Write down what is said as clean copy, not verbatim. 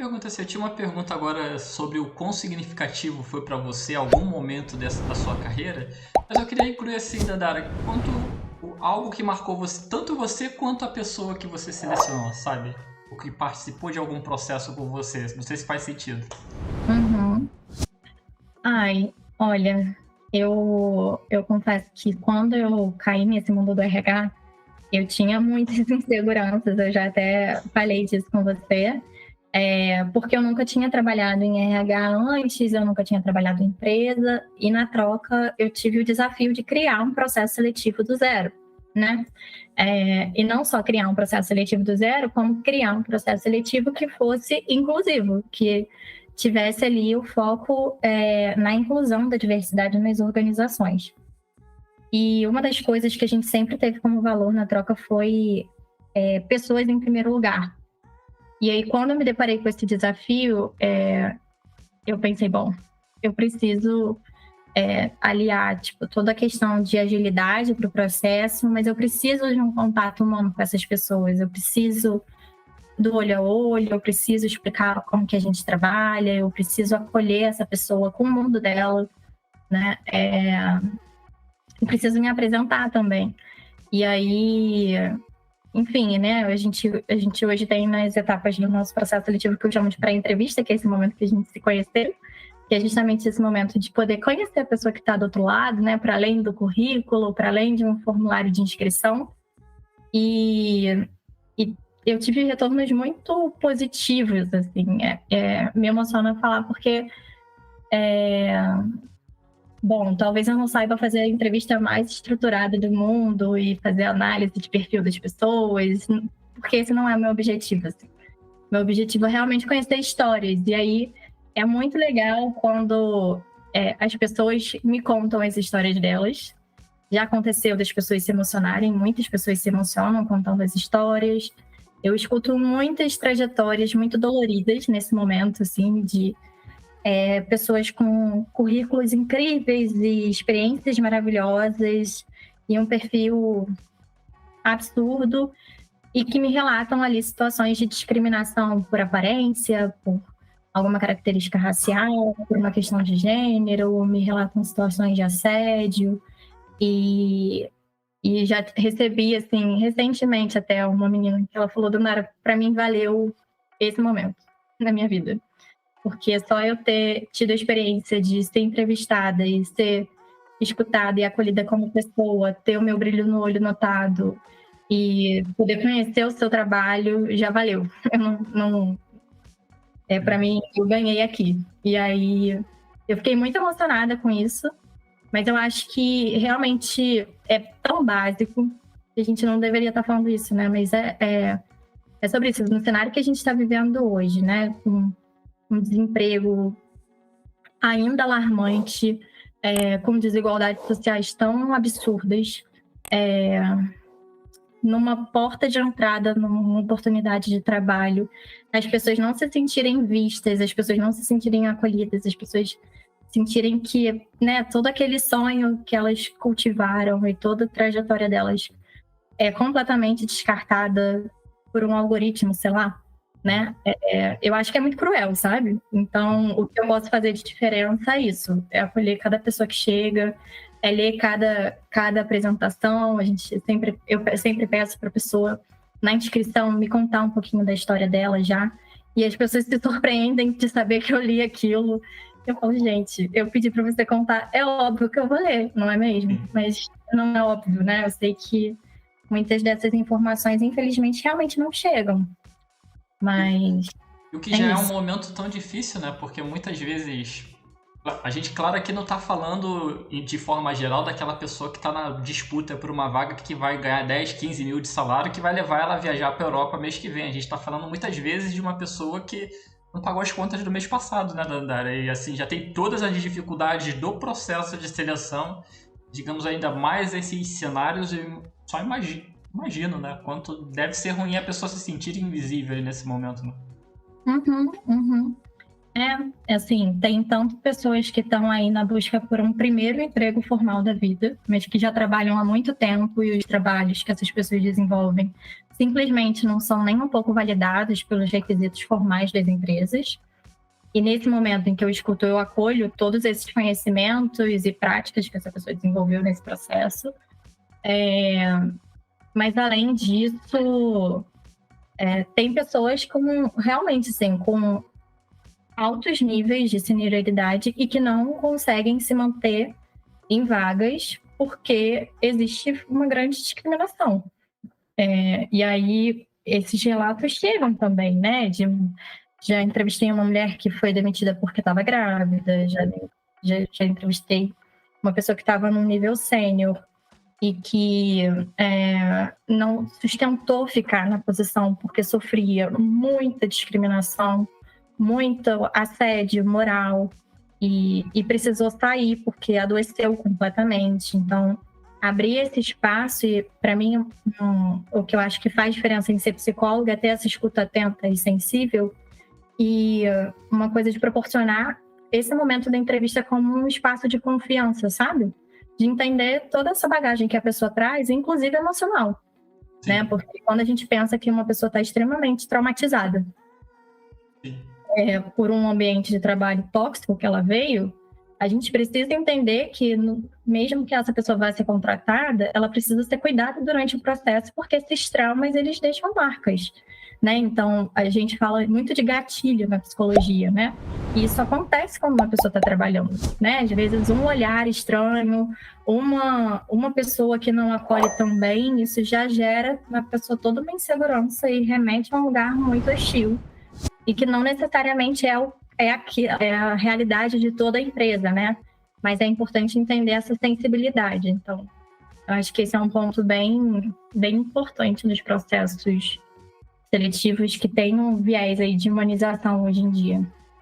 pergunta assim, eu tinha uma pergunta agora sobre o quão significativo foi para você algum momento da sua carreira, mas eu queria incluir assim, Dandara, algo que marcou você, tanto você quanto a pessoa que você selecionou, sabe? O que participou de algum processo com você. Não sei se faz sentido. Uhum. Ai, olha, eu confesso que quando eu caí nesse mundo do RH, eu tinha muitas inseguranças, eu já até falei disso com você, porque eu nunca tinha trabalhado em RH antes, eu nunca tinha trabalhado em empresa, e na troca eu tive o desafio de criar um processo seletivo do zero, né? E não só criar um processo seletivo do zero, como criar um processo seletivo que fosse inclusivo, que tivesse ali o foco na inclusão da diversidade nas organizações. E uma das coisas que a gente sempre teve como valor na troca foi pessoas em primeiro lugar. E aí, quando eu me deparei com esse desafio, eu pensei, bom, eu preciso aliar toda a questão de agilidade para o processo, mas eu preciso de um contato humano com essas pessoas, eu preciso do olho a olho, eu preciso explicar como que a gente trabalha, eu preciso acolher essa pessoa com o mundo dela, né? Eu preciso me apresentar também. E aí, enfim, né? A gente hoje tem nas etapas do nosso processo seletivo que eu chamo de pré-entrevista, que é esse momento que a gente se conheceu, que é justamente esse momento de poder conhecer a pessoa que está do outro lado, né? Para além do currículo, para além de um formulário de inscrição. E eu tive retornos muito positivos, assim. Me emociona falar porque bom, talvez eu não saiba fazer a entrevista mais estruturada do mundo e fazer análise de perfil das pessoas, porque esse não é o meu objetivo. Assim. Meu objetivo é realmente conhecer histórias. E aí é muito legal quando as pessoas me contam as histórias delas. Já aconteceu das pessoas se emocionarem, muitas pessoas se emocionam contando as histórias. Eu escuto muitas trajetórias muito doloridas nesse momento, assim, de pessoas com currículos incríveis e experiências maravilhosas e um perfil absurdo e que me relatam ali situações de discriminação por aparência, por alguma característica racial, por uma questão de gênero, me relatam situações de assédio e já recebi, assim, recentemente até uma menina que ela falou, Donara, para mim valeu esse momento na minha vida. Porque só eu ter tido a experiência de ser entrevistada e ser escutada e acolhida como pessoa, ter o meu brilho no olho notado e poder conhecer o seu trabalho, já valeu. Eu não para mim, eu ganhei aqui. E aí, eu fiquei muito emocionada com isso, mas eu acho que realmente é tão básico que a gente não deveria estar falando isso, né? Mas é sobre isso, no cenário que a gente está vivendo hoje, né? Um desemprego ainda alarmante, com desigualdades sociais tão absurdas, numa porta de entrada, numa oportunidade de trabalho, as pessoas não se sentirem vistas, as pessoas não se sentirem acolhidas, as pessoas sentirem que, né, todo aquele sonho que elas cultivaram e toda a trajetória delas é completamente descartada por um algoritmo, sei lá, né? Eu acho que é muito cruel, sabe? Então, o que eu posso fazer de diferença é isso, é acolher cada pessoa que chega, é ler cada apresentação. Eu sempre peço para a pessoa, na inscrição, me contar um pouquinho da história dela já, e as pessoas se surpreendem de saber que eu li aquilo. Eu falo, gente, eu pedi para você contar, é óbvio que eu vou ler, não é mesmo? Mas não é óbvio, né? Eu sei que muitas dessas informações, infelizmente, realmente não chegam. Mas o que já é um momento tão difícil, né? Porque muitas vezes a gente, claro, aqui não está falando de forma geral daquela pessoa que está na disputa por uma vaga que vai ganhar 10, 15 mil de salário, que vai levar ela a viajar para a Europa mês que vem. A gente está falando muitas vezes de uma pessoa que não pagou as contas do mês passado, né, Dandara? E assim, já tem todas as dificuldades do processo de seleção, digamos, ainda mais esses cenários, e só imagino, né? Quanto deve ser ruim a pessoa se sentir invisível nesse momento, né? Uhum. Assim, tem tanto pessoas que estão aí na busca por um primeiro emprego formal da vida, mas que já trabalham há muito tempo e os trabalhos que essas pessoas desenvolvem simplesmente não são nem um pouco validados pelos requisitos formais das empresas. E nesse momento em que eu escuto, eu acolho todos esses conhecimentos e práticas que essa pessoa desenvolveu nesse processo. Mas, além disso, tem pessoas com, realmente, assim, com altos níveis de senioridade e que não conseguem se manter em vagas porque existe uma grande discriminação. E aí, esses relatos chegam também, né? Já entrevistei uma mulher que foi demitida porque estava grávida, já entrevistei uma pessoa que estava num nível sênior e que não sustentou ficar na posição porque sofria muita discriminação, muito assédio moral e precisou sair porque adoeceu completamente. Então, abrir esse espaço, e para mim, o que eu acho que faz diferença em ser psicóloga é ter essa escuta atenta e sensível, e uma coisa de proporcionar esse momento da entrevista como um espaço de confiança, sabe? De entender toda essa bagagem que a pessoa traz, inclusive emocional, né? Porque quando a gente pensa que uma pessoa está extremamente traumatizada por um ambiente de trabalho tóxico que ela veio, a gente precisa entender que, mesmo que essa pessoa vá ser contratada, ela precisa ser cuidada durante o processo, porque esses traumas, eles deixam marcas, né? Então, a gente fala muito de gatilho na psicologia, né? E isso acontece quando uma pessoa está trabalhando, né? Às vezes, um olhar estranho, uma pessoa que não acolhe tão bem, isso já gera na pessoa toda uma insegurança e remete a um lugar muito hostil, e que não necessariamente é a realidade de toda a empresa, né? Mas é importante entender essa sensibilidade. Então, eu acho que esse é um ponto bem, bem importante nos processos seletivos que tem um viés aí de humanização hoje em dia.